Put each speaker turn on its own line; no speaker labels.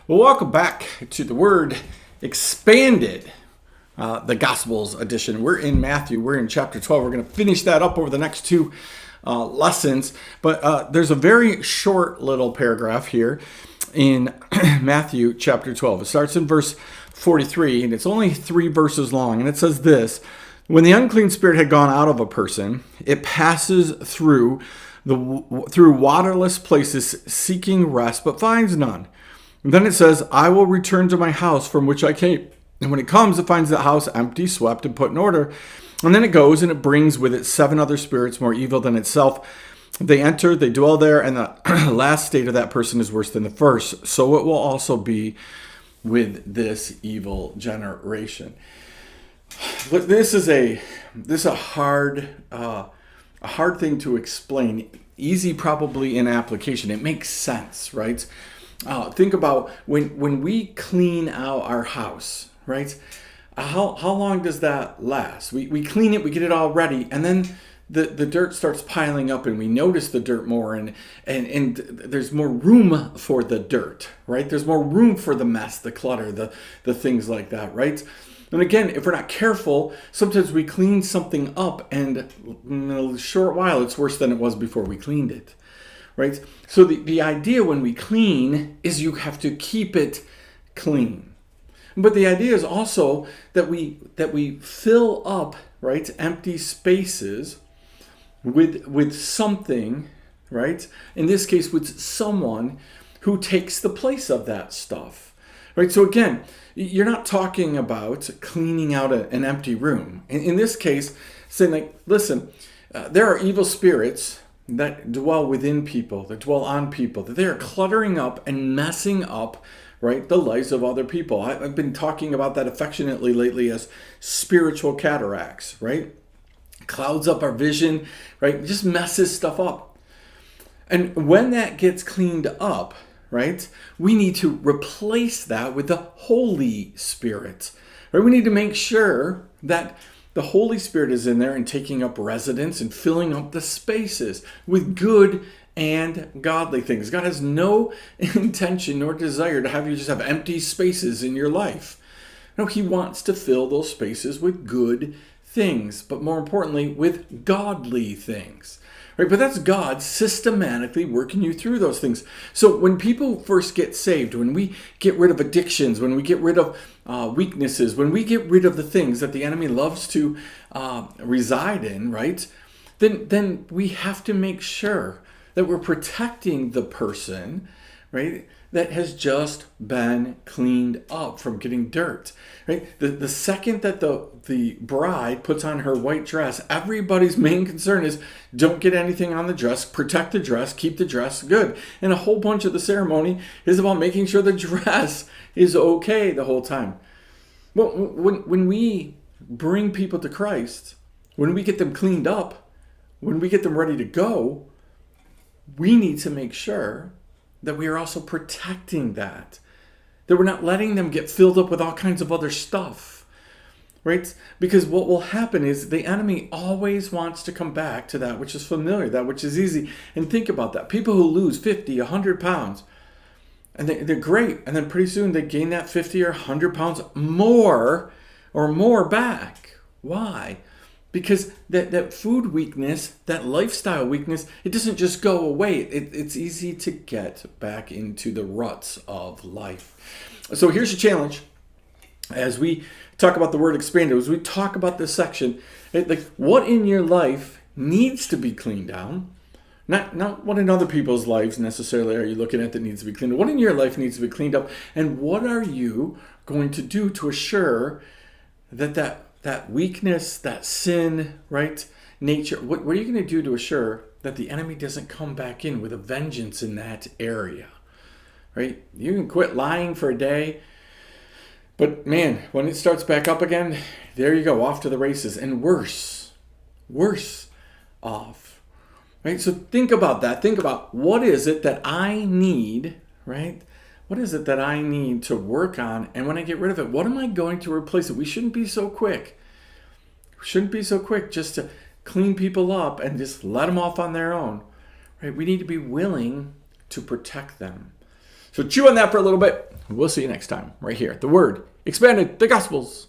Well, welcome back to the Word Expanded, the Gospels edition. We're in Matthew. We're in chapter 12. We're going to finish that up over the next two lessons. But there's a very short little paragraph here in Matthew chapter 12. It starts in verse 43, and it's only 3 verses long. And it says this: when the unclean spirit had gone out of a person, it passes through waterless places seeking rest, but finds none. And then it says, I will return to my house from which I came. And when it comes, it finds the house empty, swept, and put in order. And then it goes and it brings with it 7 other spirits more evil than itself. They enter, they dwell there, and the last state of that person is worse than the first. So it will also be with this evil generation. But this is a hard thing to explain. Easy probably in application. It makes sense, right? Think about when we clean out our house, right? How long does that last? We clean it, we get it all ready, and then the dirt starts piling up, and we notice the dirt more, and there's more room for the dirt, right? There's more room for the mess, the clutter, the things like that, right? And again, if we're not careful, sometimes we clean something up, and in a short while, it's worse than it was before we cleaned it. Right? So the idea when we clean is you have to keep it clean. But the idea is also that we fill up, right, empty spaces with something, right? In this case, with someone who takes the place of that stuff. Right? So again, you're not talking about cleaning out an empty room. In this case, saying like, listen, there are evil spirits that dwell within people, that dwell on people, that they are cluttering up and messing up, right, the lives of other people. I've been talking about that affectionately lately as spiritual cataracts, right? Clouds up our vision, right? Just messes stuff up. And when that gets cleaned up, right, we need to replace that with the Holy Spirit, right? We need to make sure that the Holy Spirit is in there and taking up residence and filling up the spaces with good and godly things. God has no intention nor desire to have you just have empty spaces in your life. No, He wants to fill those spaces with good things, but more importantly, with godly things. Right? But that's God systematically working you through those things. So when people first get saved, when we get rid of addictions, when we get rid of weaknesses, when we get rid of the things that the enemy loves to reside in, right? Then we have to make sure that we're protecting the person, right, that has just been cleaned up from getting dirt, right? The second that the bride puts on her white dress, everybody's main concern is don't get anything on the dress, protect the dress, keep the dress good. And a whole bunch of the ceremony is about making sure the dress is okay the whole time. Well, when we bring people to Christ, when we get them cleaned up, when we get them ready to go, we need to make sure that we are also protecting that we're not letting them get filled up with all kinds of other stuff, right? Because what will happen is the enemy always wants to come back to that which is familiar, that which is easy. And think about that. People who lose 50, 100 pounds, and they're great, and then pretty soon they gain that 50 or 100 pounds more back. Why? Because that food weakness, that lifestyle weakness, it doesn't just go away. It's easy to get back into the ruts of life. So here's your challenge. As we talk about the word expanded, as we talk about this section, like what in your life needs to be cleaned down? Not what in other people's lives necessarily are you looking at that needs to be cleaned up. What in your life needs to be cleaned up? And what are you going to do to assure that weakness, that sin, right, nature, what are you going to do to assure that the enemy doesn't come back in with a vengeance in that area, right? You can quit lying for a day, but man, when it starts back up again, there you go, off to the races, and worse off, right? So think about that. Think about what is it that I need, right? What is it that I need to work on? And when I get rid of it, what am I going to replace it? We shouldn't be so quick. We shouldn't be so quick just to clean people up and just let them off on their own. Right? We need to be willing to protect them. So chew on that for a little bit. We'll see you next time right here. The Word expanded, the Gospels